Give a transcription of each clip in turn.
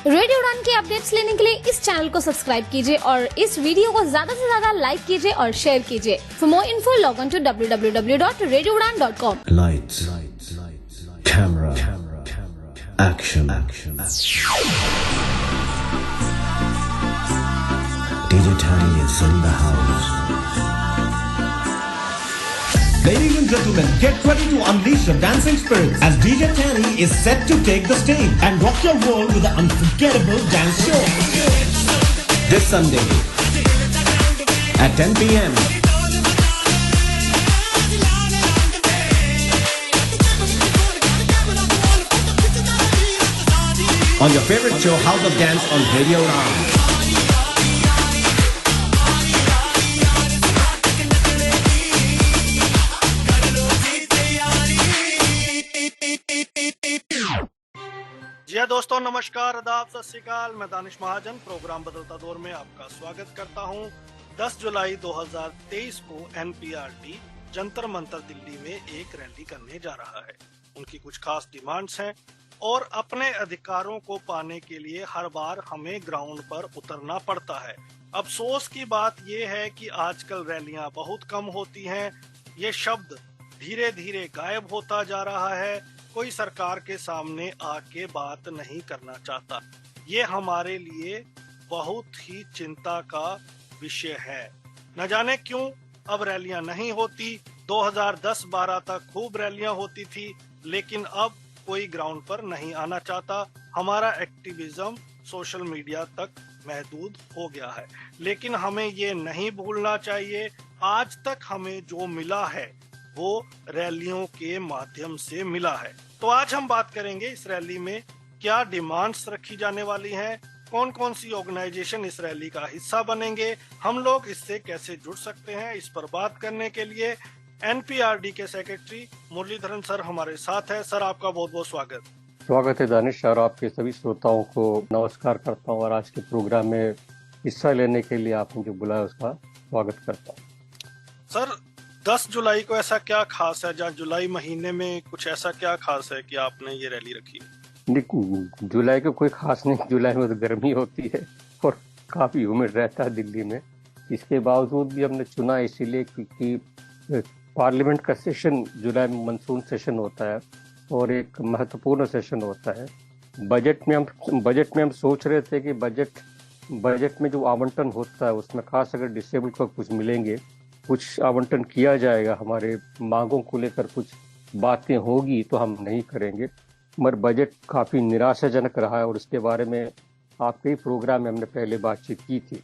Radio उड़ान के updates लेने के लिए इस चैनल को सब्सक्राइब कीजिए और इस वीडियो को ज्यादा से ज्यादा लाइक कीजिए और शेयर कीजिए। For more info log on to www.radioudan.com। Lights, camera, action. DJ Tiny is in the house. Ladies and gentlemen, get ready to unleash your dancing spirits as DJ Tany is set to take the stage and rock your world with an unforgettable dance show. This Sunday at 10 p.m. on your favorite show, House of Dance on Radio Ram. जी हाँ दोस्तों, नमस्कार, आदाब, सत श्री अकाल। मैं दानिश महाजन programme बदलता दौर में आपका स्वागत करता हूँ। 10 जुलाई 2023 को एनपीआरडी जंतर मंतर दिल्ली में एक रैली करने जा रहा है। उनकी कुछ खास डिमांड्स हैं और अपने अधिकारों को पाने के लिए हर बार हमें ग्राउंड पर उतरना पड़ता है। अफसोस की बात यह है कि आजकल रैलियां बहुत कम होती हैं। ये शब्द धीरे धीरे गायब होता जा रहा है। कोई सरकार के सामने आके बात नहीं करना चाहता। ये हमारे लिए बहुत ही चिंता का विषय है। न जाने क्यों अब रैलियां नहीं होती। 2010-12 तक खूब रैलियां होती थी, लेकिन अब कोई ग्राउंड पर नहीं आना चाहता। हमारा एक्टिविज्म सोशल मीडिया तक महदूद हो गया है, लेकिन हमें ये नहीं भूलना चाहिए। आज तक हमें जो मिला है वो रैलियों के माध्यम से मिला है। तो आज हम बात करेंगे इस रैली में क्या डिमांड्स रखी जाने वाली हैं, कौन कौन सी ऑर्गेनाइजेशन इस रैली का हिस्सा बनेंगे, हम लोग इससे कैसे जुड़ सकते हैं। इस पर बात करने के लिए एनपीआरडी के सेक्रेटरी मुरलीधरन सर हमारे साथ है। सर, आपका बहुत बहुत स्वागत है दानिश, और आपके सभी श्रोताओं को नमस्कार करता हूँ और आज के प्रोग्राम में हिस्सा लेने के लिए आपने जो बुलाया उसका स्वागत करता हूँ। सर, 10 जुलाई को ऐसा क्या खास है, जहाँ जुलाई महीने में कुछ ऐसा क्या खास है कि आपने ये रैली रखी है? जुलाई को कोई खास नहीं। जुलाई में तो गर्मी होती है और काफी उम्र रहता है दिल्ली में। इसके बावजूद भी हमने चुना इसीलिए क्योंकि पार्लियामेंट का सेशन जुलाई में मानसून सेशन होता है और एक महत्वपूर्ण सेशन होता है। बजट में हम सोच रहे थे कि बजट में जो आवंटन होता है उसमें खास अगर डिसेबल्ड को कुछ मिलेंगे, कुछ आवंटन किया जाएगा, हमारे मांगों को लेकर कुछ बातें होगी तो हम नहीं करेंगे। मगर बजट काफ़ी निराशाजनक रहा है और इसके बारे में आपके ही प्रोग्राम में हमने पहले बातचीत की थी।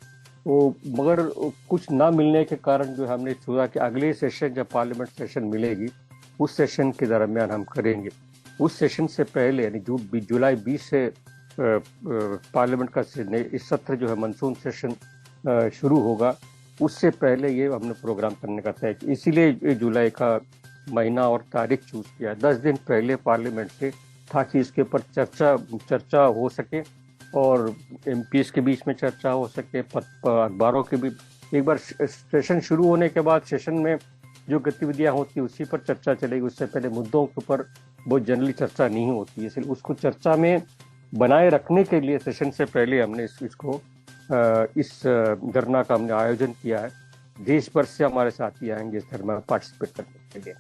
तो मगर कुछ ना मिलने के कारण जो हमने सोचा कि अगले सेशन जब पार्लियामेंट सेशन मिलेगी उस सेशन के दरमियान हम करेंगे। उस सेशन से पहले यानी जुलाई 20 से पार्लियामेंट का इस सत्र जो है मानसून सेशन शुरू होगा, उससे पहले ये हमने प्रोग्राम करने का तय किया। इसीलिए जुलाई का महीना और तारीख चूज किया 10 दिन पहले पार्लियामेंट से, ताकि इसके ऊपर चर्चा हो सके और एमपीएस के बीच में चर्चा हो सके, अखबारों के भी। एक बार सेशन शुरू होने के बाद सेशन में जो गतिविधियां होती है उसी पर चर्चा चलेगी। उससे पहले मुद्दों के ऊपर बहुत जनरली चर्चा नहीं होती है, इसलिए उसको चर्चा में बनाए रखने के लिए सेशन से पहले हमने इस धरना का हमने आयोजन किया है। देश भर से हमारे साथी आएंगे इस धरना में पार्टिसिपेट करने के लिए।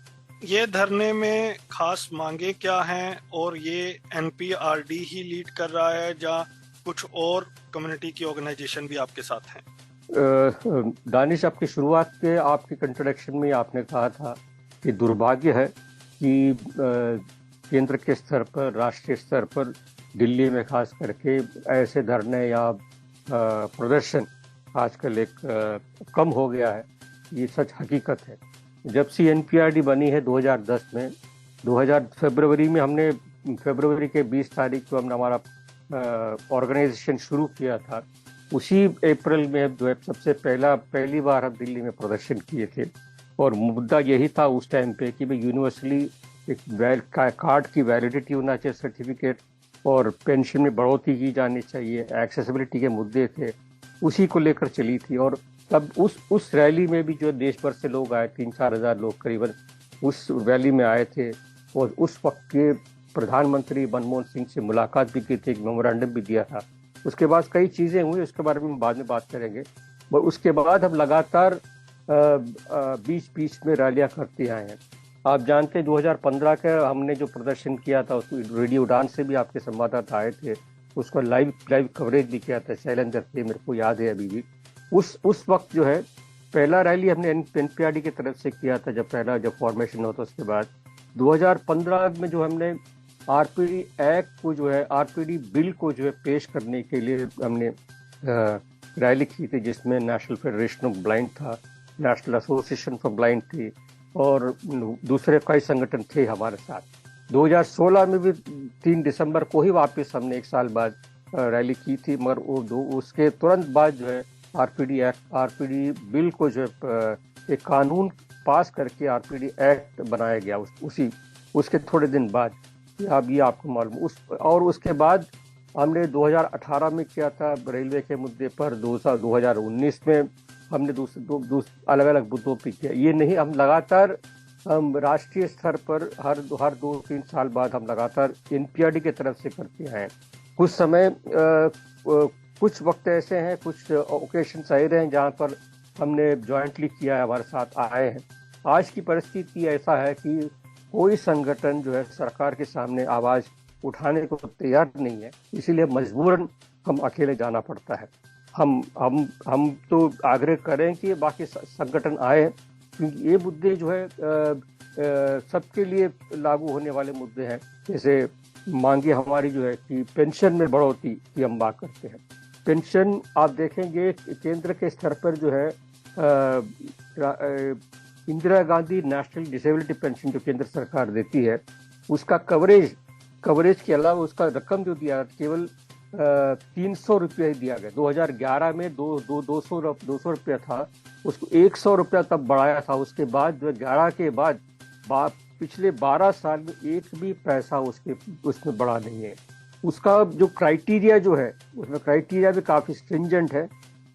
ये धरने में खास मांगे क्या हैं और ये एनपीआरडी ही लीड कर रहा है या कुछ और कम्युनिटी की ऑर्गेनाइजेशन भी आपके साथ हैं? दानिश, आपकी शुरुआत के आपके इंट्रोडक्शन में आपने कहा था कि दुर्भाग्य है कि केंद्र के स्तर पर, राष्ट्रीय स्तर पर, दिल्ली में खास करके ऐसे धरने या प्रदर्शन आजकल एक कम हो गया है। ये सच हकीकत है। जब से एनपीआरडी बनी है 2010 में, फरवरी के 20 तारीख को हमने हमारा ऑर्गेनाइजेशन शुरू किया था। उसी अप्रैल में जो है सबसे पहली बार हम दिल्ली में प्रदर्शन किए थे और मुद्दा यही था उस टाइम पे कि भाई यूनिवर्सली एक कार्ड की वैलिडिटी होना चाहिए, सर्टिफिकेट, और पेंशन में बढ़ोतरी की जानी चाहिए, एक्सेसिबिलिटी के मुद्दे थे, उसी को लेकर चली थी। और तब उस रैली में भी जो देश भर से लोग आए, 3-4 हज़ार लोग करीबन उस रैली में आए थे और उस वक्त के प्रधानमंत्री मनमोहन सिंह से मुलाकात भी की थी, एक मेमोरेंडम भी दिया था। उसके बाद कई चीज़ें हुई, उसके बारे में बाद में बात करेंगे। और उसके बाद हम लगातार बीच बीच में रैलियाँ करते आए हैं। आप जानते हैं 2015 का हमने जो प्रदर्शन किया था, उस रेडियो उड़ान से भी आपके संवाददाता आए थे, उसका लाइव कवरेज भी किया था, शैलेंद्र थे, मेरे को याद है अभी भी। उस वक्त जो है पहला रैली हमने एनपीआरडी की तरफ से किया था, जब फॉर्मेशन होता उसके बाद 2015 में जो हमने आरपीडी एक्ट को जो है, आरपीडी बिल को जो है पेश करने के लिए हमने रैली की थी, जिसमें नेशनल फेडरेशन ऑफ ब्लाइंड था, नेशनल एसोसिएशन फॉर ब्लाइंड थी और दूसरे कई संगठन थे हमारे साथ। 2016 में भी 3 दिसंबर को ही वापस हमने 1 साल बाद रैली की थी, मगर उसके तुरंत बाद जो है आरपीडी बिल को जो है एक कानून पास करके आरपीडी एक्ट बनाया गया उसके थोड़े दिन बाद। अब ये आपको मालूम। और उसके बाद हमने 2018 में किया था रेलवे के मुद्दे पर, 2019 में हमने अलग अलग मुद्दों पर किया। ये नहीं, हम लगातार राष्ट्रीय स्तर पर हर 2-3 साल बाद हम लगातार एनपीआरडी की तरफ से करते हैं। कुछ समय कुछ वक्त ऐसे हैं, कुछ ओकेशंस आए रहे हैं जहाँ पर हमने जॉइंटली किया है, हमारे साथ आए हैं। आज की परिस्थिति ऐसा है कि कोई संगठन जो है सरकार के सामने आवाज उठाने को तैयार नहीं है, इसीलिए मजबूरन हम अकेले जाना पड़ता है। हम तो आग्रह करें कि बाकी संगठन आए, क्योंकि ये मुद्दे जो है सबके लिए लागू होने वाले मुद्दे हैं। जैसे मांगे हमारी जो है कि पेंशन में बढ़ोतरी की हम बात करते हैं। पेंशन आप देखेंगे केंद्र के स्तर पर जो है Indira Gandhi national disability pension जो केंद्र सरकार देती है, उसका कवरेज के अलावा उसका रकम जो दिया केवल 300 रुपया ही दिया गया। 2011 में 200 रुपया था, उसको 100 रुपया तब बढ़ाया था। उसके बाद 2011 के बाद पिछले 12 साल में एक भी पैसा उसमें बढ़ा नहीं है। उसका जो क्राइटेरिया जो है, उसमें क्राइटेरिया भी काफ़ी स्ट्रिंजेंट है।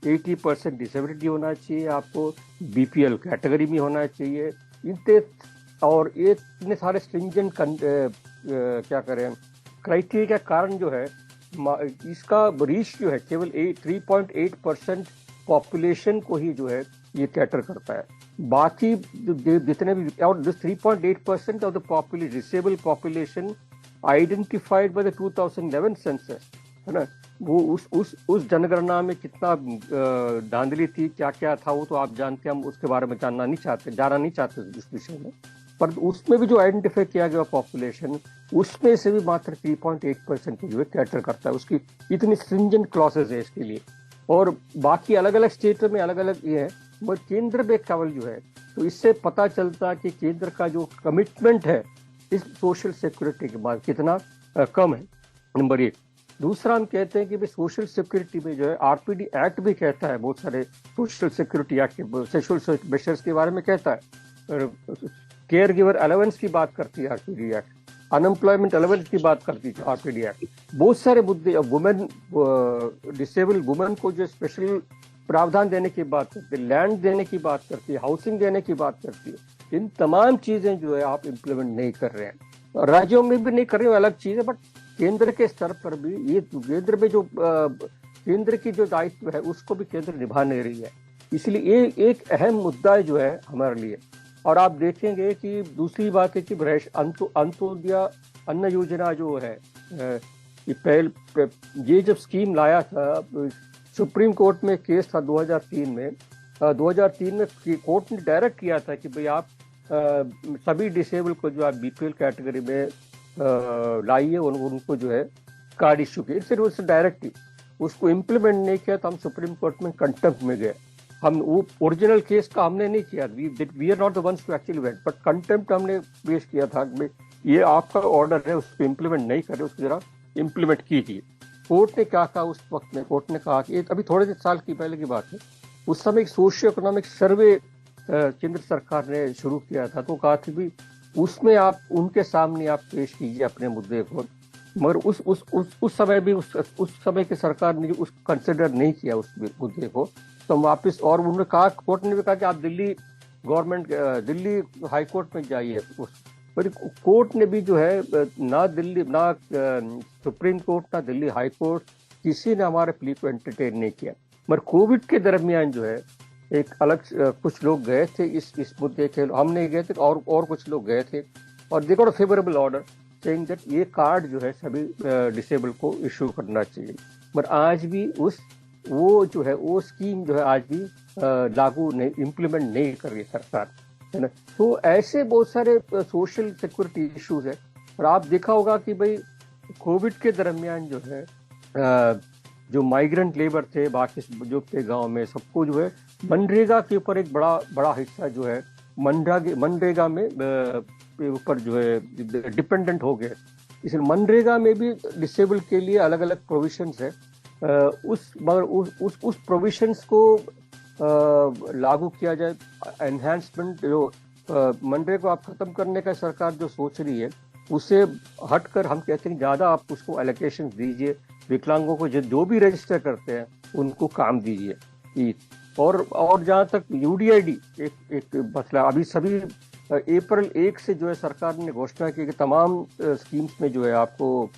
80% डिसेबिलिटी होना चाहिए, आपको बीपीएल कैटेगरी में होना चाहिए, और इतने सारे स्ट्रिंजेंट क्या करें क्राइटेरिया के कारण जो है इसका रीच जो है केवल 3.8% पॉपुलेशन को ही जो है ये कैटर करता है। बाकी जितने भी, और 3.8% of the population disable population identified by the 2011 census, है ना, वो उस जनगणना में कितना धांधली थी, क्या क्या था, वो तो आप जानते हैं। हम उसके बारे में जाना नहीं चाहते इस विषय में। पर उसमें भी जो आइडेंटिफाई किया गया पॉपुलेशन, उसमें से भी मात्र 3.8% जो है कैटर करता है। उसकी इतनी स्ट्रिंजेंट क्लॉसेज है इसके लिए, और बाकी अलग अलग स्टेट में अलग अलग ये है, मगर केंद्र में केवल जो है। तो इससे पता चलता कि केंद्र का जो कमिटमेंट है इस सोशल सिक्योरिटी के बाद कितना कम है, नंबर 1। दूसरा, हम कहते हैं कि भाई सोशल सिक्योरिटी में जो है आरपीडी एक्ट भी कहता है, बहुत सारे सोशल सिक्योरिटी एक्ट के सोशल मेजर्स के बारे में कहता है। केयर गिवर अलाउंस की बात करती है आरपीडी एक्ट, अनएम्प्लॉयमेंट अलाउंस की बात करती है आरपीडी एक्ट। बहुत सारे मुद्दे, वुमेन डिसेबल वुमेन को जो स्पेशल प्रावधान देने की बात करती है, लैंड देने की बात करती है, हाउसिंग देने की बात करती है। इन तमाम चीजें जो है आप इम्प्लीमेंट नहीं कर रहे हैं, राज्यों में भी नहीं कर रहे हो, अलग चीज है। बट केंद्र के स्तर पर भी ये केंद्र में जो केंद्र की जो दायित्व है उसको भी केंद्र निभा नहीं रही है। इसलिए ये एक अहम मुद्दा है जो है हमारे लिए। और आप देखेंगे कि दूसरी बात है कि अंत्योदय अन्न योजना जो है, ये जब स्कीम लाया था, सुप्रीम कोर्ट में केस था 2003 में। 2003 में कोर्ट ने डायरेक्ट किया था कि भाई आप सभी डिसेबल को जो आप बीपीएल कैटेगरी में लाइए, उनको जो है कार्ड इशू किए। फिर उससे डायरेक्टली उसको इम्प्लीमेंट नहीं किया तो हम सुप्रीम कोर्ट में कंटेम्प्ट में गए। हम वो ओरिजिनल केस का हमने नहीं किया, we are not the ones to actually wait, but contempt हमने पेश किया था कि ये आपका ऑर्डर है, उसको इम्प्लीमेंट नहीं कर रहे, उसको जरा इम्प्लीमेंट कीजिए। कोर्ट ने क्या कहा उस वक्त में, कोर्ट ने कहा कि अभी थोड़े साल की पहले की बात है, उस समय एक सोशियो इकोनॉमिक सर्वे केंद्र सरकार ने शुरू किया था। तो कहा था भी उसमें आप उनके सामने आप पेश कीजिए अपने मुद्दे को, मगर उस समय भी उस समय की सरकार ने उस कंसिडर नहीं किया उस मुद्दे को। तो वापस, और उन्होंने कहा, कोर्ट ने भी कहा कि आप दिल्ली हाई कोर्ट में जाइए, पर कोर्ट ने भी जो है ना दिल्ली ना सुप्रीम कोर्ट ना दिल्ली हाई कोर्ट किसी ने हमारे प्ली को एंटरटेन नहीं किया। मगर कोविड के दरमियान जो है एक अलग कुछ लोग गए थे इस मुद्दे के, हम नहीं गए थे और कुछ लोग गए थे और they got a favourable order saying that ये कार्ड जो है सभी डिसेबल को इशू करना चाहिए। मगर आज भी वो स्कीम जो है आज भी लागू नहीं, इम्प्लीमेंट नहीं कर रही सरकार, है ना। तो ऐसे बहुत सारे सोशल सिक्योरिटी इश्यूज है। और आप देखा होगा कि भाई कोविड के दरमियान जो है जो माइग्रेंट लेबर थे बाकी जो थे गांव में, सबको जो है मनरेगा के ऊपर एक बड़ा हिस्सा जो है मनरेगा में ऊपर जो है डिपेंडेंट हो गए। इसलिए मनरेगा में भी डिसेबल के लिए अलग अलग प्रोविजंस है। उस प्रोविजंस को लागू किया जाए, एनहांसमेंट जो मनरेगा को आप खत्म करने का सरकार जो सोच रही है उससे हटकर हम कहते हैं ज्यादा आप उसको एलोकेशन दीजिए, विकलांगों को जो भी रजिस्टर करते हैं उनको काम दीजिए। और जहाँ तक यूडीआईडी एक मसला, अभी सभी अप्रैल 1 से जो है सरकार ने घोषणा की कि तमाम स्कीम्स में जो है आपको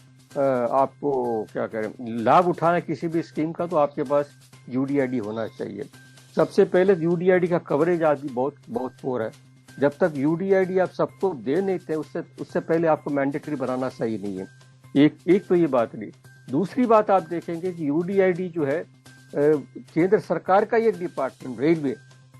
क्या करें लाभ उठाना किसी भी स्कीम का, तो आपके पास यूडीआईडी होना चाहिए। सबसे पहले यूडीआईडी का कवरेज आज भी बहुत पोर है। जब तक यूडीआईडी आप सबको दे नहीं थे उससे पहले आपको मैंडेटरी बनाना सही नहीं है। एक तो ये बात नहीं। दूसरी बात आप देखेंगे कि यूडीआईडी जो है केंद्र सरकार का एक डिपार्टमेंट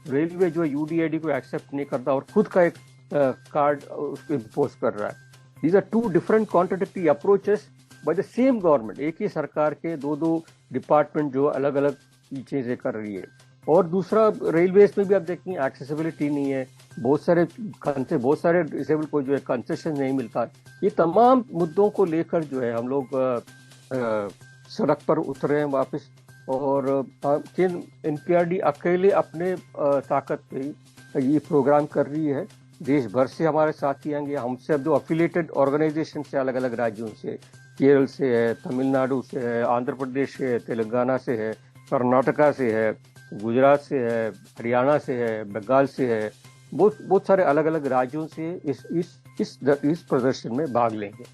रेलवे जो है यूडीआईडी को एक्सेप्ट नहीं करता और खुद का एक कार्ड उसको इम्पोज कर रहा है। These are two different contradictory approaches by the same government. एक ही सरकार के दो डिपार्टमेंट जो अलग अलग चीजें कर रही है। और दूसरा रेलवेज में भी आप देखेंगे एक्सेसिबिलिटी नहीं है, बहुत सारे डिसेबल को जो है कंसेशन नहीं मिलता। ये तमाम मुद्दों को लेकर जो है हम लोग सड़क पर उतरे हैं वापस। और एनपीआरडी अकेले अपने ताकत पे ये प्रोग्राम कर रही है। देश भर से हमारे साथी आएंगे, हमसे अब जो अफिलिएटेड ऑर्गेनाइजेशन से अलग अलग राज्यों से, केरल से है, तमिलनाडु से है, आंध्र प्रदेश से है, तेलंगाना से है, कर्नाटका से है, गुजरात से है, हरियाणा से है, बंगाल से है, बहुत सारे अलग अलग राज्यों से इस प्रदर्शन में भाग लेंगे।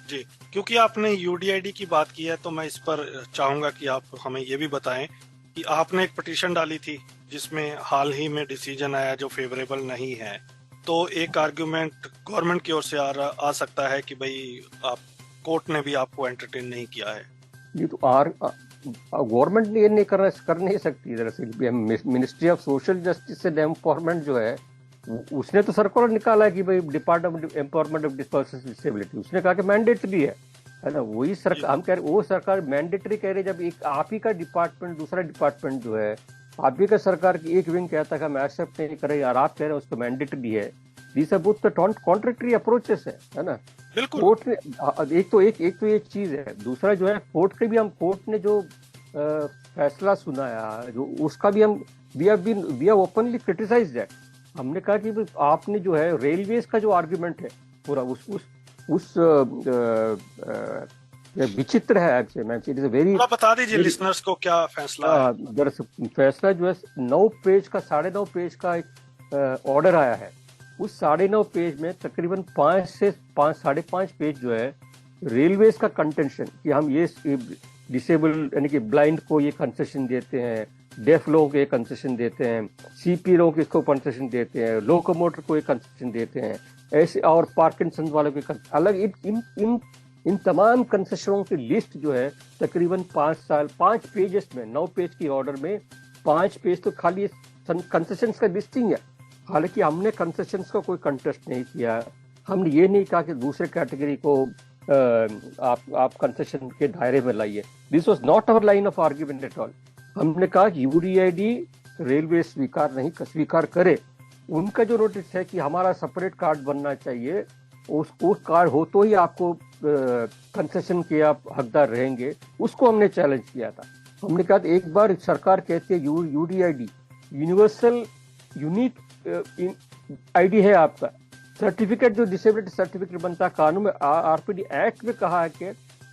जी, क्योंकि आपने यूडीआईडी की बात की है तो मैं इस पर चाहूंगा कि आप हमें ये भी बताएं कि आपने एक पिटीशन डाली थी जिसमें हाल ही में डिसीजन आया जो फेवरेबल नहीं है। तो एक आर्गुमेंट गवर्नमेंट की ओर से आ सकता है कि भाई आप कोर्ट ने भी आपको एंटरटेन नहीं किया है। ये तो गवर्नमेंट ने ये नहीं कर नहीं सकती। दरअसल ministry of social justice and empowerment जो है उसने तो सर्कुलर निकाला है कि भाई department empowerment of persons with disability, उसने कहा कि मैंडेटरी है ना। वही सरकार हम कह रहे, वो सरकार मैंडेटरी कह रही, जब एक आप ही का डिपार्टमेंट दूसरा डिपार्टमेंट जो है आप ही का सरकार की एक विंग कहता है कि हम एक्सेप्ट नहीं कर रहे और आप कह रहे हैं उसको मैंडेटरी है। These are both the contradictory approaches है ना। बिल्कुल। कोर्ट ने एक तो एक चीज है, दूसरा जो है कोर्ट ने जो फैसला सुनाया जो उसका भी हम we have openly criticised that. हमने कहा कि आपने जो है रेलवेज का जो आर्गुमेंट है पूरा उस विचित्र है। इट इज वेरी, बता दीजिए लिसनर्स को क्या फैसला है। दरअसल फैसला जो है 9 पेज का 9.5 पेज का एक ऑर्डर आया है। उस 9.5 पेज में तकरीबन 5 से 5.5 पेज जो है रेलवेज का कंटेंशन कि हम ये डिसेबल यानी कि ब्लाइंड को ये कंसेशन देते हैं, डेफ लोगों को ये कंसेशन देते हैं, सीपी लोगों को इसको कंसेशन देते हैं, लोकोमोटर को ये कंसेशन देते हैं, ऐसे और पार्किंसन वालों के अलग इन तमाम कंसेशनों की लिस्ट जो है तकरीबन 5 पेजेस में 9 पेज की ऑर्डर में 5 पेज तो खाली कंसेशंस का लिस्टिंग है। हालांकि हमने कंसेशंस का कोई कंटेस्ट नहीं किया। हमने ये नहीं कहा कि दूसरे कैटेगरी को आप कंसेशन के दायरे में लाइए। This was not our line of argument at all. हमने कहा यूडीआईडी रेलवे स्वीकार करे। उनका जो नोटिस है कि हमारा सेपरेट कार्ड बनना चाहिए, उस कार्ड हो तो ही आपको कंसेशन के आप हकदार रहेंगे, उसको हमने चैलेंज किया था। हमने कहा एक बार सरकार कहती है यूडीआईडी यूनिवर्सल यूनिक आईडी है आपका, सर्टिफिकेट जो डिसेबिलिटी सर्टिफिकेट बनता है कानून में आरपीडी एक्ट में कहा है कि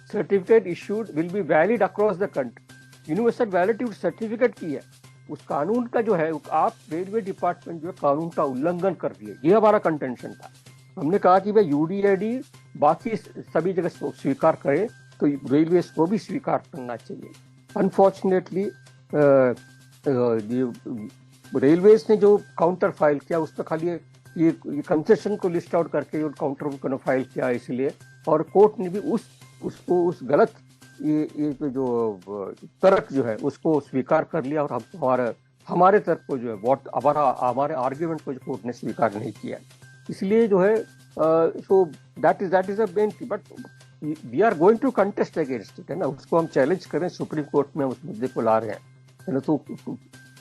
certificate issued will be valid across the country. Universal validity certificate की है, उस कानून का जो है आप रेलवे डिपार्टमेंट जो है कानून का उल्लंघन कर रही है, ये हमारा कंटेंशन था। हमने कहा कि भाई यूडीआईडी बाकी सभी जगह स्वीकार करे तो रेलवेज को भी स्वीकार करना चाहिए। अनफॉर्चुनेटली रेलवेज ने जो काउंटर फाइल किया उस पर खाली ये कंसेशन को लिस्ट आउट करके काउंटर को फाइल किया इसलिए, और कोर्ट ने भी उसको उस गलत ये जो तर्क जो है उसको स्वीकार कर लिया, और हमारे तर्क को जो है हमारे आर्ग्यूमेंट को जो कोर्ट ने स्वीकार नहीं किया। इसलिए जो है so that is a main, but we are going to contest against it, है ना, उसको हम चैलेंज करें, सुप्रीम कोर्ट में उस मुद्दे को ला रहे हैं, है ना। तो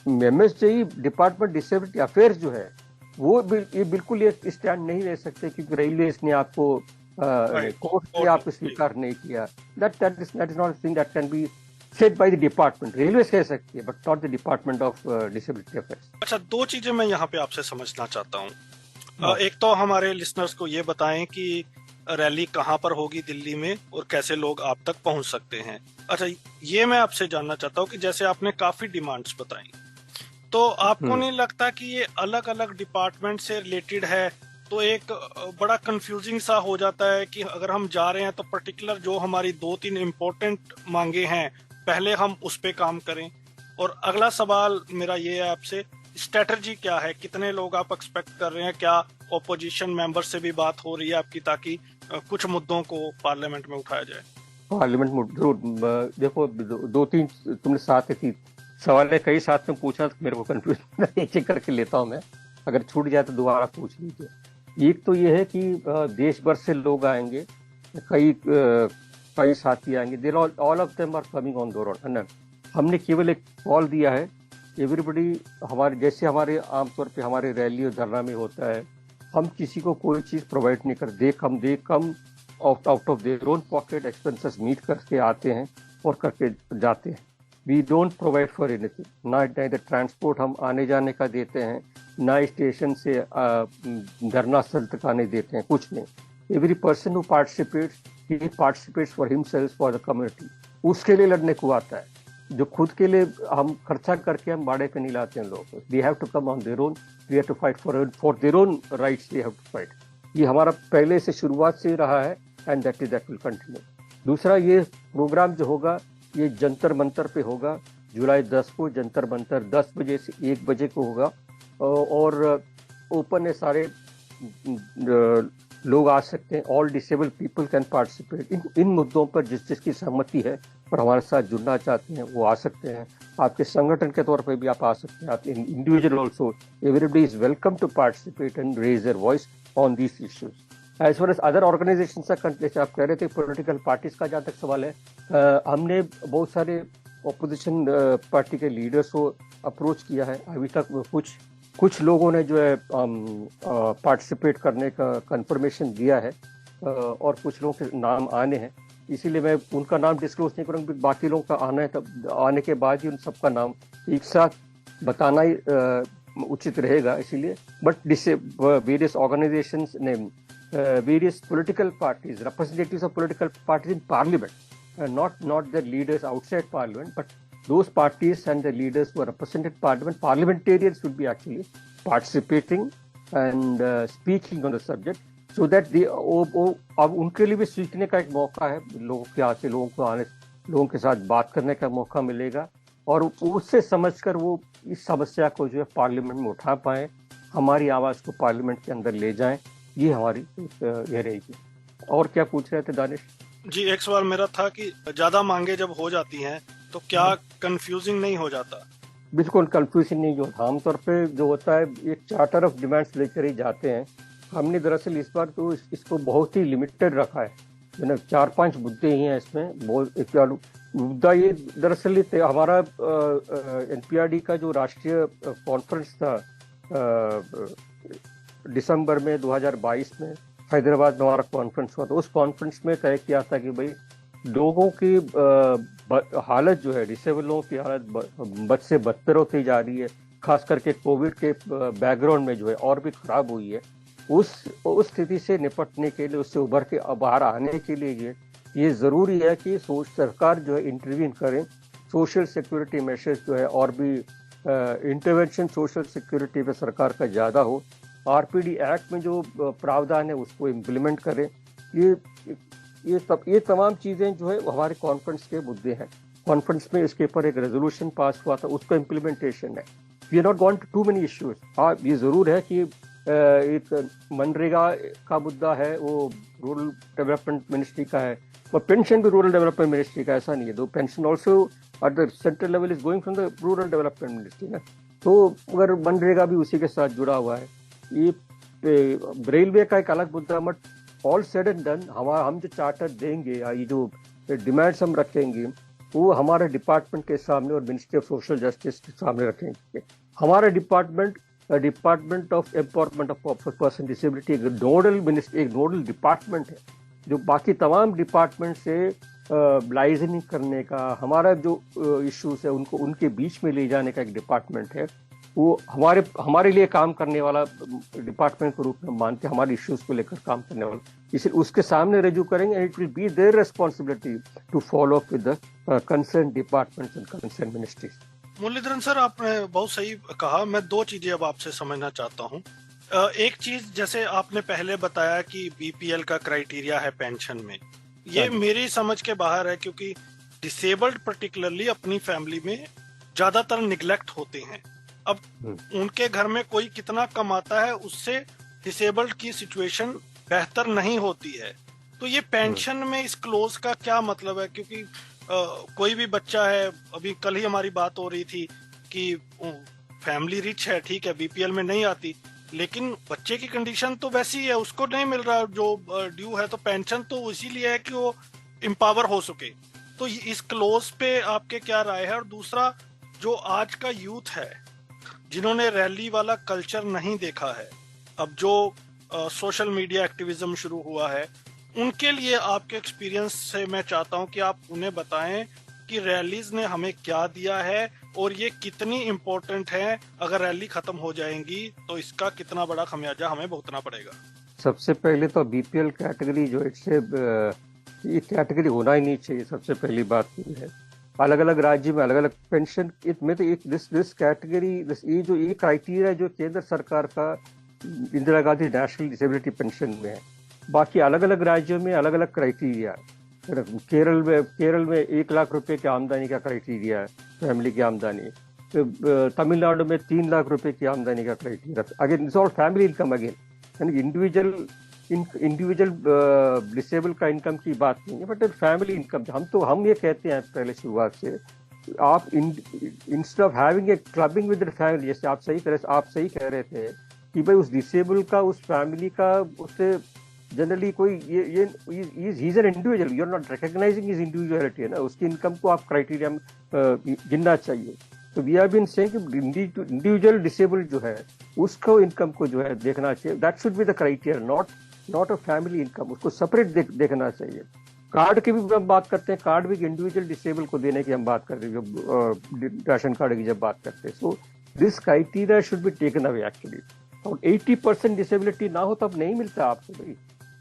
एमएसजेई डिपार्टमेंट डिसेबिलिटी अफेयर्स जो है वो ये बिल्कुल ये स्टैंड नहीं ले सकते क्योंकि रेलवे ने आपको कोर्ट ने आपको स्वीकार नहीं किया। That is not thing that can be said by the department. Railway कह सकती है but not the department of disability affairs. अच्छा, दो चीजें मैं यहाँ पे आपसे समझना चाहता हूँ। एक तो हमारे लिसनर्स को ये बताएं कि रैली कहाँ पर होगी दिल्ली में और कैसे लोग आप तक पहुंच सकते हैं। अच्छा, ये मैं आपसे जानना चाहता हूँ कि जैसे आपने काफी डिमांड्स बताई, तो आपको नहीं लगता कि ये अलग अलग डिपार्टमेंट से रिलेटेड है, तो एक बड़ा कंफ्यूजिंग सा हो जाता है कि अगर हम जा रहे हैं तो पर्टिकुलर जो हमारी 2-3 इम्पोर्टेंट मांगे हैं पहले हम उस पे काम करें। और अगला सवाल मेरा ये है आपसे, स्ट्रेटजी क्या है, कितने लोग आप एक्सपेक्ट कर रहे हैं, क्या ओपोजिशन मेंबर से भी बात हो रही है आपकी ताकि कुछ मुद्दों को पार्लियामेंट में उठाया जाए? पार्लियामेंट में जरूर, देखो 2-3 तुमने साथ ही सवाल है, कई साथ में पूछा तो मेरे को कंफ्यूज एक एक करके लेता हूँ मैं, अगर छूट जाए तो दोबारा पूछ लीजिए। एक तो ये है कि देश भर से लोग आएंगे, कई साथी आएंगे, they all of them are coming on their own, है। हमने केवल एक कॉल दिया है, एवरीबडी हमारे जैसे हमारे आमतौर पे हमारे रैली और धरना में होता है, हम किसी को कोई चीज़ प्रोवाइड नहीं कर दे come out of their own pocket expenses meet करके आते हैं और करके जाते हैं। We don't provide for anything, ना इधर ट्रांसपोर्ट हम आने जाने का देते हैं, ना स्टेशन से धरना स्थल तक आने देते हैं, कुछ नहीं। Every person who participates for himself for the community, उसके लिए लड़ने को आता है। जो खुद के लिए हम खर्चा करके हम बाड़े पे नहीं लाते हैं लोगों को। We have to come on their own, we have to fight for their own rights, we have to fight. ये हमारा पहले से शुरुआत से रहा है एंड दैट विल कंटिन्यू। दूसरा, ये प्रोग्राम जो होगा ये जंतर मंतर पे होगा, जुलाई 10 को जंतर मंतर 10 बजे से 1 बजे को होगा, और ओपन है, सारे लोग आ सकते हैं, all disable people can participate. इन मुद्दों पर जिसकी सहमति है और हमारे साथ जुड़ना चाहते हैं वो आ सकते हैं। आपके संगठन के तौर पे भी आप आ सकते हैं, आप individual also, everybody is welcome to participate and raise their voice on these issues. As far as other organisation का, जैसे आप कह रहे थे पॉलिटिकल पार्टीज का जहाँ तक सवाल है, हमने बहुत सारे ऑपोजिशन पार्टी के लीडर्स को अप्रोच किया है। अभी तक कुछ लोगों ने जो है पार्टिसिपेट करने का कंफर्मेशन दिया है, और कुछ लोगों के नाम आने हैं, इसीलिए मैं उनका नाम डिस्क्लोज नहीं करूँगा। बाकी लोगों का आना है, तब आने के बाद ही उन सबका नाम एक साथ बताना ही उचित रहेगा। इसीलिए बट वेरियस ऑर्गेनाइजेशंस ने, various political parties, representatives of political parties in parliament, not the leaders outside parliament, but those parties and the leaders who are represented parliament, parliamentarians would be actually participating and speaking on the subject, so that अब उनके लिए भी सीखने का एक मौका है, लोगों के साथ बात करने का मौका मिलेगा, और उससे समझकर वो इस समस्या को जो है पार्लियामेंट में उठा पाए, हमारी आवाज को पार्लियामेंट के अंदर ले जाएं, ये हमारी ये रहेगी। और क्या पूछ रहे थे दानिश जी? एक सवाल मेरा था कि ज्यादा मांगे जब हो जाती हैं तो क्या कंफ्यूजिंग नहीं हो जाता? बिल्कुल कंफ्यूजन नहीं होता। आमतौर पे जो होता है एक चार्टर ऑफ डिमांड्स लेकर ही जाते हैं। हमने दरअसल इस बार तो इसको बहुत ही लिमिटेड रखा है, 4-5 मुद्दे ही हैं इसमें। मुद्दा ये दरअसल हमारा एनपीआरडी का जो राष्ट्रीय कॉन्फ्रेंस था दिसंबर में 2022 में हैदराबाद में हमारा कॉन्फ्रेंस हुआ, तो उस कॉन्फ्रेंस में तय किया था कि भाई लोगों की हालत जो है, डिसेबल लोगों की हालत बद से बदतर होती जा रही है, खास करके कोविड के बैकग्राउंड में जो है और भी खराब हुई है। उस स्थिति से निपटने के लिए, उससे उभर के बाहर आने के लिए ये जरूरी है कि सरकार जो है इंटरवीन करें, सोशल सिक्योरिटी मेजर्स जो है और भी इंटरवेंशन सोशल सिक्योरिटी पे सरकार का ज़्यादा हो, आरपीडी एक्ट में जो प्रावधान है उसको इम्प्लीमेंट करें। ये तमाम चीजें जो है हमारे कॉन्फ्रेंस के मुद्दे हैं। कॉन्फ्रेंस में इसके ऊपर एक रेजोल्यूशन पास हुआ था, उसका इम्प्लीमेंटेशन है। We are not gone to many issues. हाँ, ये जरूर है कि एक मनरेगा का मुद्दा है, वो रूरल डेवलपमेंट मिनिस्ट्री का है, और पेंशन भी रूरल डेवलपमेंट मिनिस्ट्री का, ऐसा नहीं है। दो pension also at the central level is going from the rural development ministry ना। तो अगर मनरेगा भी उसी के साथ जुड़ा हुआ है। ये रेलवे का एक अलग मुद्दा, but all said and done हम जो चार्टर देंगे या ये जो डिमांड्स हम रखेंगे वो हमारे डिपार्टमेंट के सामने और मिनिस्ट्री ऑफ सोशल जस्टिस के सामने रखेंगे। हमारा department of empowerment of person disability एक नोडल डिपार्टमेंट है, जो बाकी तमाम डिपार्टमेंट से लाइजनिंग करने का, हमारा जो इश्यूज है उनको उनके बीच में ले जाने का एक डिपार्टमेंट है। वो हमारे लिए काम करने वाला डिपार्टमेंट के रूप में मानते, हमारे इश्यूज को लेकर काम करने वाला, इसलिए उसके सामने रजू करेंगे। It will be their responsibility to follow up with the concern departments and concern ministries. Muralidharan sir, आपने बहुत सही कहा। मैं दो चीजें अब आपसे समझना चाहता हूँ। एक चीज, जैसे आपने पहले बताया कि बीपीएल का क्राइटेरिया है पेंशन में, ये मेरी समझ के बाहर है, क्योंकि डिसेबल्ड पर्टिकुलरली अपनी फैमिली में ज्यादातर निग्लेक्ट होते हैं। अब उनके घर में कोई कितना कमाता है उससे डिसेबल्ड की सिचुएशन बेहतर नहीं होती है। तो ये पेंशन में इस क्लोज का क्या मतलब है? क्योंकि कोई भी बच्चा है, अभी कल ही हमारी बात हो रही थी कि फैमिली रिच है, ठीक है, बीपीएल में नहीं आती, लेकिन बच्चे की कंडीशन तो वैसी है, उसको नहीं मिल रहा जो ड्यू है, तो पेंशन तो इसीलिए है कि वो एम्पावर हो सके। तो इस क्लोज पे आपके क्या राय है? और दूसरा, जो आज का यूथ है जिन्होंने रैली वाला कल्चर नहीं देखा है, अब जो सोशल मीडिया एक्टिविज्म शुरू हुआ है, उनके लिए आपके एक्सपीरियंस से मैं चाहता हूं कि आप उन्हें बताएं कि रैलीज ने हमें क्या दिया है और ये कितनी इम्पोर्टेंट है। अगर रैली खत्म हो जाएंगी तो इसका कितना बड़ा खमियाजा हमें भुगतना पड़ेगा। सबसे पहले तो बीपीएल कैटेगरी जो इससे ये कैटेगरी होना ही नहीं चाहिए। सबसे पहली बात ये है, अलग अलग राज्य में अलग अलग पेंशन में तो एक दिस कैटेगरी, ये जो ये क्राइटेरिया जो केंद्र सरकार का Indira Gandhi national disability pension में है, बाकी अलग अलग राज्यों में अलग अलग क्राइटेरिया। केरल में 1 लाख रुपए की आमदनी का क्राइटेरिया है, फैमिली की आमदनी। तमिलनाडु में 3 लाख रुपए की आमदनी का criteria. Again it's all family income again, यानी इंडिविजुअल डिसेबल का इनकम की बात नहीं है, बट फैमिली इनकम। हम ये कहते हैं पहले शुरुआत से, आप instead of having a clubbing with the family, जैसे आप सही कह रहे थे कि भाई उस डिसेबल का, उस फैमिली का, उससे जनरली कोई ये ही is an individual, you are not recognising his individuality, है ना, उसकी इनकम को आप क्राइटेरिया में गिनना चाहिए। तो वी हैव बीन सेइंग कि इंडिविजुअल डिसेबल्ड जो है उसको इनकम को जो है देखना चाहिए। That should be the criteria, not a family income, उसको सेपरेट देखना चाहिए। कार्ड की भी हम बात करते हैं, कार्ड भी इंडिविजुअल डिसेबल को देने की हम बात कर रहे हैं, जो राशन कार्ड की जब बात करते हैं। So this criteria should be taken away actually. और 80% डिसेबिलिटी ना हो तब नहीं मिलता आपको भाई।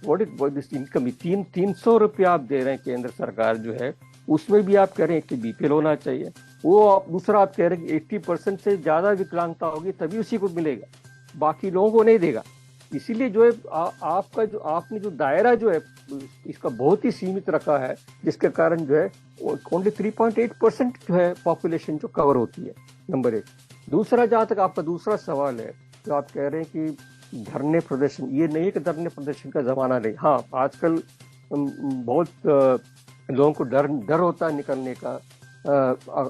What this income? 300 रुपया आप दे रहे हैं केंद्र सरकार जो है, उसमें भी आप कह रहे हैं कि बीपीएल होना चाहिए। वो दूसरा आप कह रहे हैं कि 80% से ज्यादा विकलांगता होगी तभी उसी को मिलेगा, बाकी लोगों को नहीं देगा। इसीलिए जो है आपने जो दायरा जो है इसका बहुत ही सीमित रखा है, जिसके कारण जो है ओनली 3.8% जो है पॉपुलेशन जो कवर होती है, नंबर 1। दूसरा, जहाँ तक आपका दूसरा सवाल है, जो आप कह रहे हैं कि धरने प्रदर्शन, ये नहीं है कि धरने प्रदर्शन का जमाना नहीं। हाँ, आजकल बहुत लोगों को डर होता है निकलने का।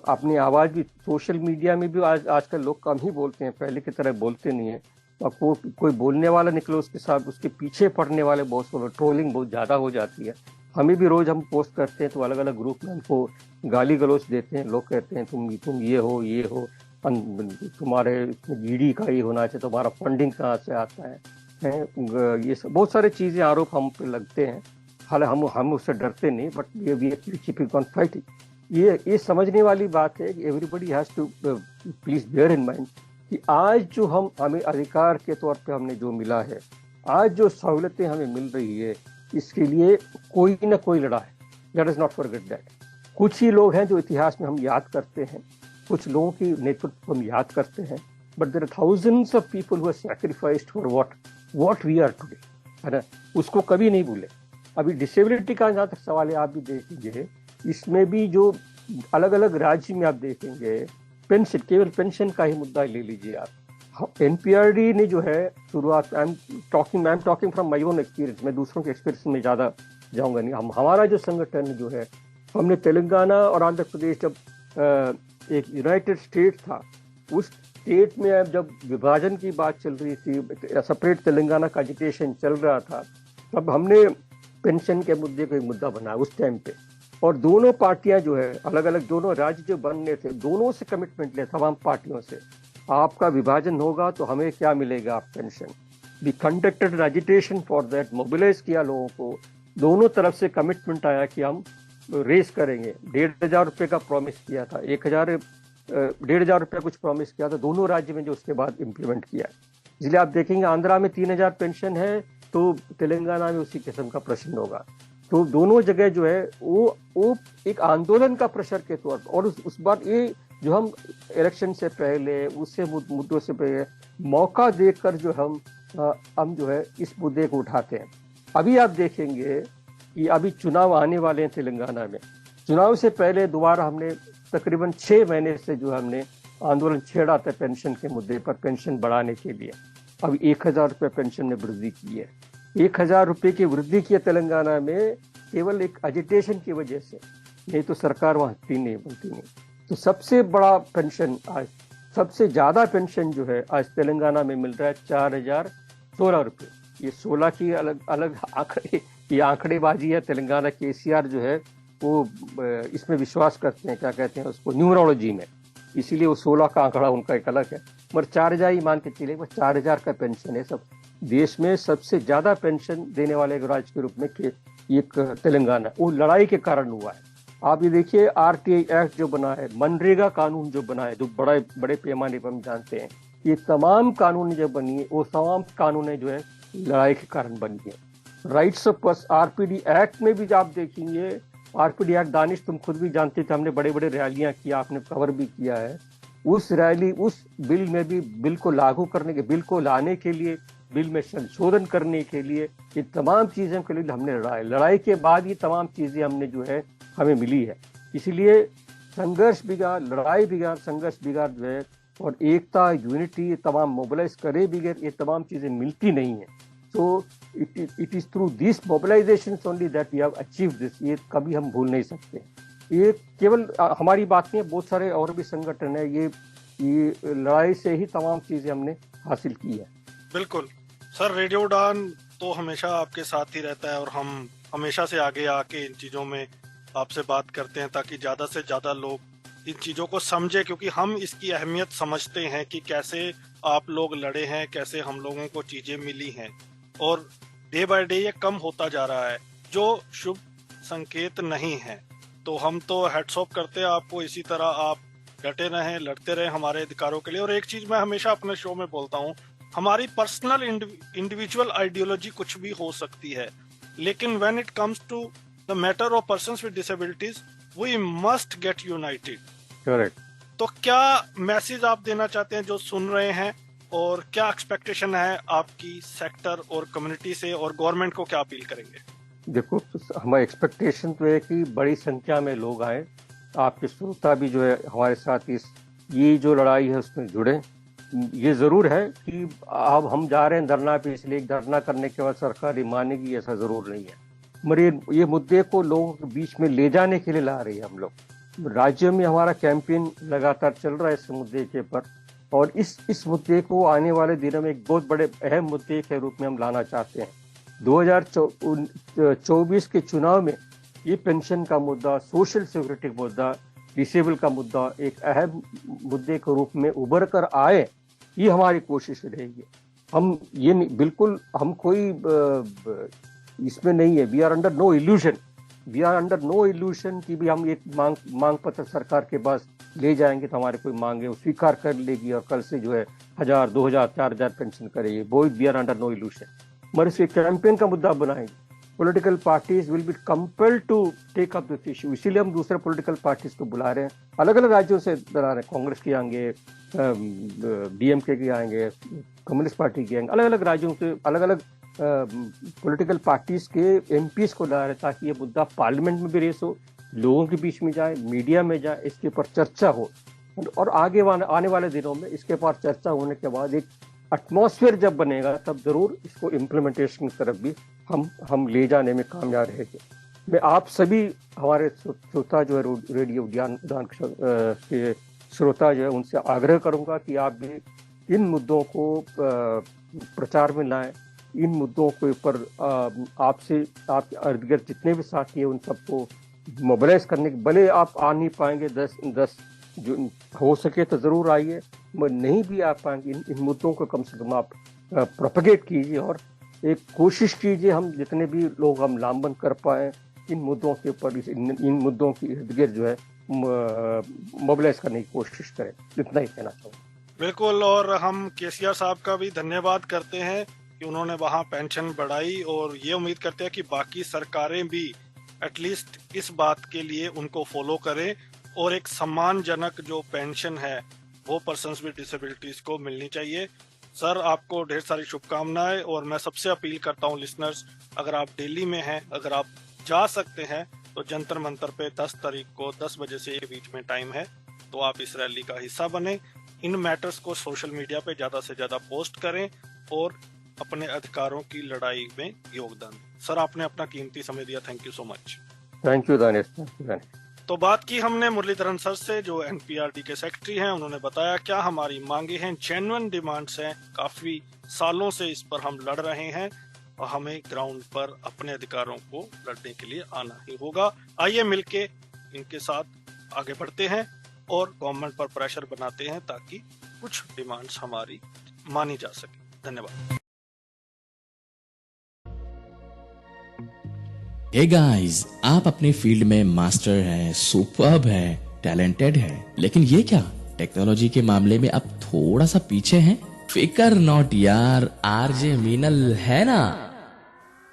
अपनी आवाज भी सोशल मीडिया में भी आजकल लोग कम ही बोलते हैं, पहले की तरह बोलते नहीं है। कोई बोलने वाला निकले उसके साथ उसके पीछे पड़ने वाले बहुत ट्रोलिंग बहुत ज्यादा हो जाती है। हमें भी रोज हम पोस्ट करते हैं तो अलग अलग ग्रुप में हमको गाली गलौज देते हैं, लोग कहते हैं तुम ये हो, तुम्हारे जीडी का ये होना चाहिए, तुम्हारा फंडिंग कहाँ से आता है, ये सब बहुत सारे चीजें आरोप हम पे लगते हैं। हालांकि हम उससे डरते नहीं, but we keeping on fighting. ये समझने वाली बात है कि everybody has to please bear in mind कि आज जो हमें अधिकार के तौर पे हमने जो मिला है, आज जो सहूलतें हमें मिल रही है, इसके लिए कोई ना कोई लड़ा है। Let us not forget that. कुछ ही लोग हैं जो इतिहास में हम याद करते हैं, कुछ लोगों की नेतृत्व हम याद करते हैं, but there are thousands of people who have sacrificed for what we are today, है ना, उसको कभी नहीं भूले। अभी डिसेबिलिटी का जहाँ तक सवाल है, आप भी देखेंगे इसमें भी जो अलग अलग राज्य में आप देखेंगे पेंशन, केवल पेंशन का ही मुद्दा ले लीजिए आप। एनपीआरडी ने जो है शुरुआत, I am talking from my own experience, मैं दूसरों के एक्सपीरियंस में ज़्यादा जाऊंगा नहीं। हमारा जो संगठन जो है, हमने तेलंगाना और आंध्र प्रदेश, जब एक यूनाइटेड स्टेट था, उस स्टेट में अब जब विभाजन की बात चल रही थी, सेपरेट तेलंगाना का एजिटेशन चल रहा था, तब हमने पेंशन के मुद्दे को एक मुद्दा बनाया उस टाइम पे। और दोनों पार्टियां जो है, अलग अलग दोनों राज्य जो बनने थे, दोनों से कमिटमेंट लिया तमाम पार्टियों से, आपका विभाजन होगा तो हमें क्या मिलेगा, आप pension. We conducted agitation for that, mobilise किया लोगों को, दोनों तरफ से कमिटमेंट आया कि हम रेस करेंगे। 1,500 रुपये का प्रॉमिस किया था, 1,500 रुपये कुछ प्रॉमिस किया था दोनों राज्य में, जो उसके बाद इम्प्लीमेंट किया। इसलिए आप देखेंगे आंध्रा में 3,000 पेंशन है, तो तेलंगाना में उसी किस्म का प्रश्न होगा। तो दोनों जगह जो है वो एक आंदोलन का प्रेशर के तौर पर, और उस बार ये जो हम इलेक्शन से पहले, उससे मुद्दों से पहले मौका देखकर जो हम जो है इस मुद्दे को उठाते हैं। अभी आप देखेंगे कि अभी चुनाव आने वाले हैं तेलंगाना में। चुनाव से पहले दोबारा हमने तकरीबन 6 महीने से जो हमने आंदोलन छेड़ा था पेंशन के मुद्दे पर, पेंशन बढ़ाने के लिए। अभी 1,000 रुपये पेंशन में वृद्धि की है। 1,000 रुपये की वृद्धि की है तेलंगाना में, केवल एक एजिटेशन की वजह से, नहीं तो सरकार वहाँ बनती नहीं। तो सबसे बड़ा पेंशन आज, सबसे ज्यादा पेंशन जो है आज तेलंगाना में मिल रहा है 4,016 रुपये। ये 16 की अलग अलग आंकड़े, ये आंकड़ेबाजी है। तेलंगाना केसीआर जो है वो इसमें विश्वास करते हैं, क्या कहते हैं उसको, न्यूमरोलॉजी में, इसीलिए वो 16 का आंकड़ा उनका एक अलग है। मगर 4,000 ही मान के चले, वो 4,000 का पेंशन है। सब देश में सबसे ज्यादा पेंशन देने वाले राज्य के रूप में एक तेलंगाना, वो लड़ाई के कारण हुआ है। आप ये देखिए, आरटीआई एक्ट जो बना है, मनरेगा कानून जो बना है, जो बड़े पैमाने पर हम जानते हैं, ये तमाम कानून जो बनी है, वो तमाम कानून जो है लड़ाई के कारण बनी है। Rights of person, RPD act में भी आप देखेंगे, आरपीडी एक्ट, दानिश तुम खुद भी जानते थे, हमने बड़े बड़े रैलियां किया, आपने कवर भी किया है। उस बिल में भी, बिल को लागू करने के, बिल को लाने के लिए, बिल में संशोधन करने के लिए, ये तमाम चीजों के लिए हमने लड़ाई के बाद ये तमाम चीजें हमने जो है हमें मिली है। इसीलिए संघर्ष बिगाड़, लड़ाई बिगाड़, संघर्ष बिगाड़ जो है, और एकता, यूनिटी, तमाम मोबिलाइज करे बगैर ये तमाम चीजें मिलती नहीं है। तो it is through this mobilisation only that we have achieve this. ये कभी हम भूल नहीं सकते। ये केवल हमारी बात नहीं है, बहुत सारे और भी संगठन है, ये लड़ाई से ही तमाम चीजें हमने हासिल की है। बिल्कुल सर, रेडियो उड़ान तो हमेशा आपके साथ ही रहता है, और हम हमेशा से आगे आके इन चीजों में आपसे बात करते हैं, ताकि ज्यादा से ज्यादा लोग इन चीजों को समझे, क्योंकि हम इसकी अहमियत समझते हैं कि कैसे आप लोग लड़े हैं, कैसे हम लोगों को चीजें मिली हैं, और डे बाय डे ये कम होता जा रहा है, जो शुभ संकेत नहीं है। तो हम तो हेड्स ऑफ करते हैं आपको, इसी तरह आप डटे रहें, लड़ते रहें हमारे अधिकारों के लिए। और एक चीज मैं हमेशा अपने शो में बोलता हूँ, हमारी पर्सनल इंडिविजुअल आइडियोलॉजी कुछ भी हो सकती है, लेकिन when it comes to the matter of persons with disabilities, we must get united. Correct. तो क्या मैसेज आप देना चाहते हैं जो सुन रहे हैं, और क्या एक्सपेक्टेशन है आपकी सेक्टर और कम्युनिटी से, और गवर्नमेंट को क्या अपील करेंगे? देखो, हमारी एक्सपेक्टेशन तो है कि बड़ी संख्या में लोग आए, आपके श्रोता भी जो है हमारे साथ ये जो लड़ाई है उसमें जुड़े। ये जरूर है कि अब हम जा रहे हैं धरना पे, इसलिए धरना करने के बाद सरकार ये मानेगी, ऐसा जरूर नहीं है। मगर ये मुद्दे को लोगों के बीच में ले जाने के लिए ला रही है हम लोग। राज्य में हमारा कैंपेन लगातार चल रहा है इस मुद्दे के ऊपर, और इस मुद्दे को आने वाले दिनों में एक बहुत बड़े अहम मुद्दे के रूप में हम लाना चाहते हैं। 2024 के चुनाव में ये पेंशन का मुद्दा, सोशल सिक्योरिटी का मुद्दा, डिसेबल का मुद्दा एक अहम मुद्दे के रूप में उभर कर आए, ये हमारी कोशिश रहेगी। हम ये बिल्कुल, हम कोई इसमें नहीं है, we are under no illusion कि भी हम एक मांग पत्र सरकार के पास ले जाएंगे तो हमारे कोई मांगे वो स्वीकार कर लेगी और कल से जो है 1,000, 2,000, 4,000 पेंशन करेगी। वो we are under no illusion. मगर इसे कैंपेन का मुद्दा बनाएंगे, political parties will be compelled to take up this issue. इसीलिए हम दूसरे पॉलिटिकल पार्टीज को बुला रहे हैं, अलग अलग राज्यों से बुला रहे हैं। कांग्रेस के आएंगे, डीएमके के आएंगे, कम्युनिस्ट पार्टी के आएंगे, अलग अलग राज्यों से अलग अलग पॉलिटिकल पार्टीज के एमपीज को ला रहे हैं, ताकि ये मुद्दा पार्लियामेंट में भी रेस हो, लोगों के बीच में जाए, मीडिया में जाए, इसके ऊपर चर्चा हो, और आगे आने वाले दिनों में इसके ऊपर चर्चा होने के बाद एक एटमॉस्फेयर जब बनेगा, तब जरूर इसको इम्प्लीमेंटेशन की तरफ भी हम ले जाने में कामयाब रहेंगे। मैं आप सभी हमारे श्रोता जो है रेडियो उड़ान के श्रोता जो है उनसे आग्रह करूंगा कि आप भी इन मुद्दों को प्रचार में लाएं, इन मुद्दों के ऊपर आपके इर्द गिर्द जितने भी साथी हैं उन सबको मोबिलाइज करने के, भले आप आ नहीं पाएंगे 10 जो हो सके तो जरूर आइए, नहीं भी आ पाएंगे इन मुद्दों को कम से कम आप प्रोपेगेट कीजिए और एक कोशिश कीजिए हम जितने भी लोग हम लामबन कर पाए इन मुद्दों के ऊपर, इन मुद्दों के इर्द गिर्द जो है मोबिलाइज करने की कोशिश करें। इतना ही कहना चाहूँगा। बिल्कुल, और हम केसीआर साहब का भी धन्यवाद करते हैं कि उन्होंने वहाँ पेंशन बढ़ाई, और ये उम्मीद करते हैं कि बाकी सरकारें भी एटलीस्ट इस बात के लिए उनको फॉलो करें और एक सम्मानजनक जो पेंशन है वो पर्सन्स विद डिसेबिलिटीज को मिलनी चाहिए। सर, आपको ढेर सारी शुभकामनाएं, और मैं सबसे अपील करता हूं लिसनर्स, अगर आप दिल्ली में हैं, अगर आप जा सकते हैं तो जंतर मंतर पे 10 तारीख को 10 बजे से के बीच में टाइम है, तो आप इस रैली का हिस्सा बने। इन मैटर्स को सोशल मीडिया पे ज्यादा से ज्यादा पोस्ट करें और अपने अधिकारों की लड़ाई में योगदान दें। सर, आपने अपना कीमती समय दिया, thank you so much. Thank you Danish. तो बात की हमने मुरलीधरन सर से, जो एनपीआरडी के सेक्रेटरी हैं। उन्होंने बताया क्या हमारी मांगे हैं, जेन्युइन डिमांड्स हैं, काफी सालों से इस पर हम लड़ रहे हैं और हमें ग्राउंड पर अपने अधिकारों को लड़ने के लिए आना ही होगा। आइए मिलके इनके साथ आगे बढ़ते हैं और गवर्नमेंट पर प्रेशर बनाते हैं ताकि कुछ डिमांड्स हमारी मानी जा सके। धन्यवाद। हे गाइस, आप अपने फील्ड में मास्टर हैं, सुपर्ब हैं, टैलेंटेड हैं, लेकिन ये क्या टेक्नोलॉजी के मामले में अब थोड़ा सा पीछे हैं? फिकर नॉट यार, आरजे मीनल है ना।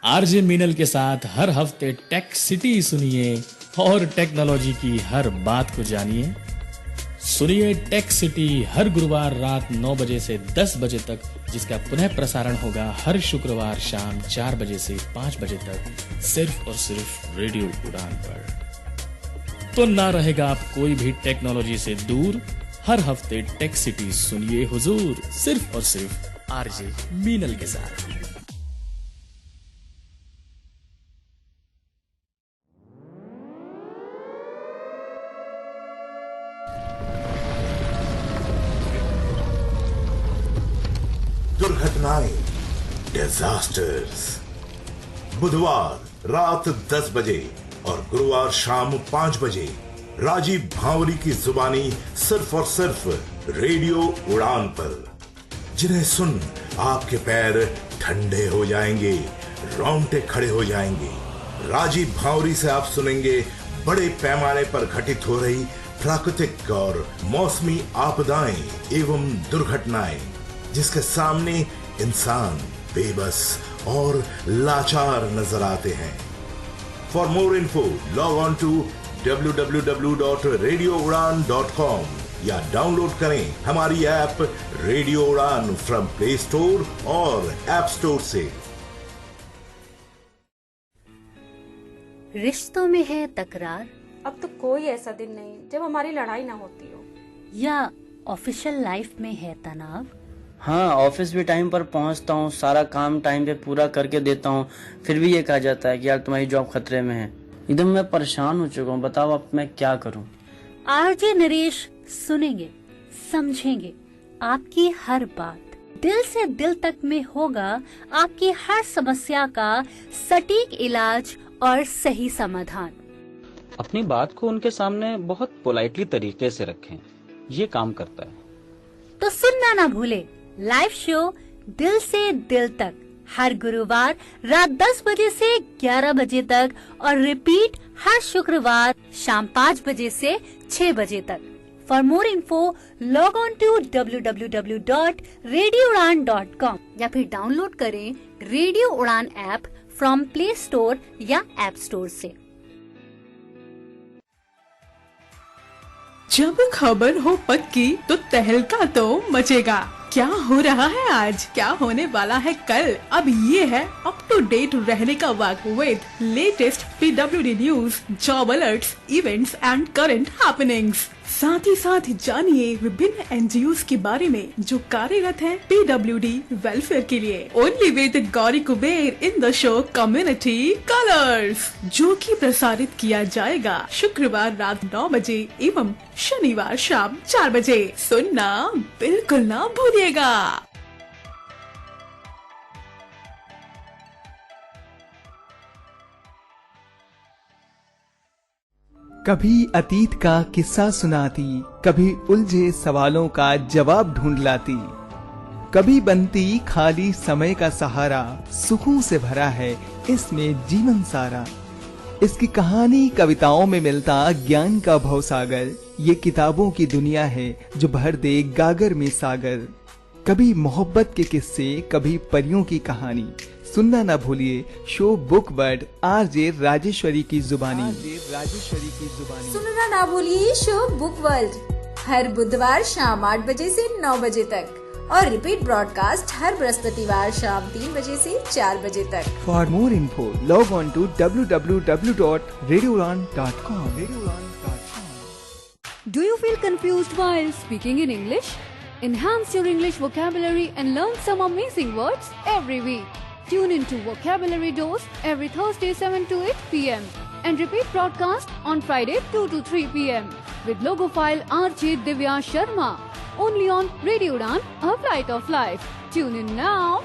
आरजे मीनल के साथ हर हफ्ते टेक सिटी सुनिए और टेक्नोलॉजी की हर बात को जानिए। सुनिए टेक सिटी हर गुरुवार रात 9 बजे से 10 बजे तक, जिसका पुनः प्रसारण होगा हर शुक्रवार शाम 4 बजे से 5 बजे तक, सिर्फ और सिर्फ रेडियो उड़ान पर। तो ना रहेगा आप कोई भी टेक्नोलॉजी से दूर। हर हफ्ते टेक सिटी सुनिए हुजूर, सिर्फ और सिर्फ आरजे मीनल के साथ। दुर्घटनाएं, डिजास्टर्स। बुधवार रात 10 बजे और गुरुवार शाम 5 बजे राजीव भांवरी की जुबानी सिर्फ और सिर्फ रेडियो उड़ान पर, जिन्हें सुन आपके पैर ठंडे हो जाएंगे, रोंगटे खड़े हो जाएंगे। राजीव भांवरी से आप सुनेंगे बड़े पैमाने पर घटित हो रही प्राकृतिक और मौसमी आपदाएं एवं दुर्घटनाएं, जिसके सामने इंसान बेबस और लाचार नजर आते हैं। For more info log on to www.radioudan.com या डाउनलोड करें हमारी app radio Udaan from play store और ऐप स्टोर से। रिश्तों में है तकरार, अब तो कोई ऐसा दिन नहीं जब हमारी लड़ाई ना होती हो। या ऑफिशियल लाइफ में है तनाव। हाँ, ऑफिस भी टाइम पर पहुंचता हूँ, सारा काम टाइम पे पूरा करके देता हूँ, फिर भी ये कहा जाता है कि यार तुम्हारी जॉब खतरे में है। एकदम मैं परेशान हो चुका हूँ, बताओ अब मैं क्या करूँ। आरजे नरेश सुनेंगे, समझेंगे आपकी हर बात, दिल से दिल तक में होगा आपकी हर समस्या का सटीक इलाज और सही समाधान। अपनी बात को उनके सामने बहुत पोलाइटली तरीके से रखें, ये काम करता है। तो सुनना ना भूले लाइव शो दिल से दिल तक हर गुरुवार रात 10 बजे से 11 बजे तक और रिपीट हर शुक्रवार शाम 5 बजे से 6 बजे तक। For more info log on to www.radioudan.com या फिर डाउनलोड करें radio Udaan app from play store या ऐप स्टोर से। जब खबर हो पक्की तो तहलका तो मचेगा। क्या हो रहा है आज, क्या होने वाला है कल, अब ये है अप टू डेट रहने का वक्त with latest PWD news, job alerts, events and current happenings. साथ ही साथ जानिए विभिन्न NGOs के बारे में जो कार्यरत हैं PWD वेलफेयर के लिए। Only with Gauri Kuber in the show community colours, जो कि प्रसारित किया जाएगा शुक्रवार रात 9 बजे एवं शनिवार शाम 4 बजे। सुनना बिल्कुल ना भूलिएगा। कभी अतीत का किस्सा सुनाती, कभी उलझे सवालों का जवाब ढूंढ लाती, कभी बनती खाली समय का सहारा, सुखों से भरा है इसमें जीवन सारा। इसकी कहानी कविताओं में मिलता ज्ञान का भवसागर, ये किताबों की दुनिया है जो भर दे गागर में सागर। कभी मोहब्बत के किस्से, कभी परियों की कहानी। सुनना ना भूलिए show book word RJ Rajeshwari की जुबानी। सुनना ना भूलिए शो बुक वर्ल्ड हर बुधवार शाम 8 बजे से 9 बजे तक और रिपीट ब्रॉडकास्ट हर बृहस्पतिवार शाम 3 बजे से 4 बजे तक। For more info log on to www.radioudan.com। Do you feel confused while speaking in English? Enhance your English vocabulary and learn some amazing words every week. Tune into Vocabulary Dose every Thursday 7 to 8 p.m. and repeat broadcast on Friday 2 to 3 p.m. with logo file RJ Divya Sharma. Only on Radio Udan, a flight of life. Tune in now.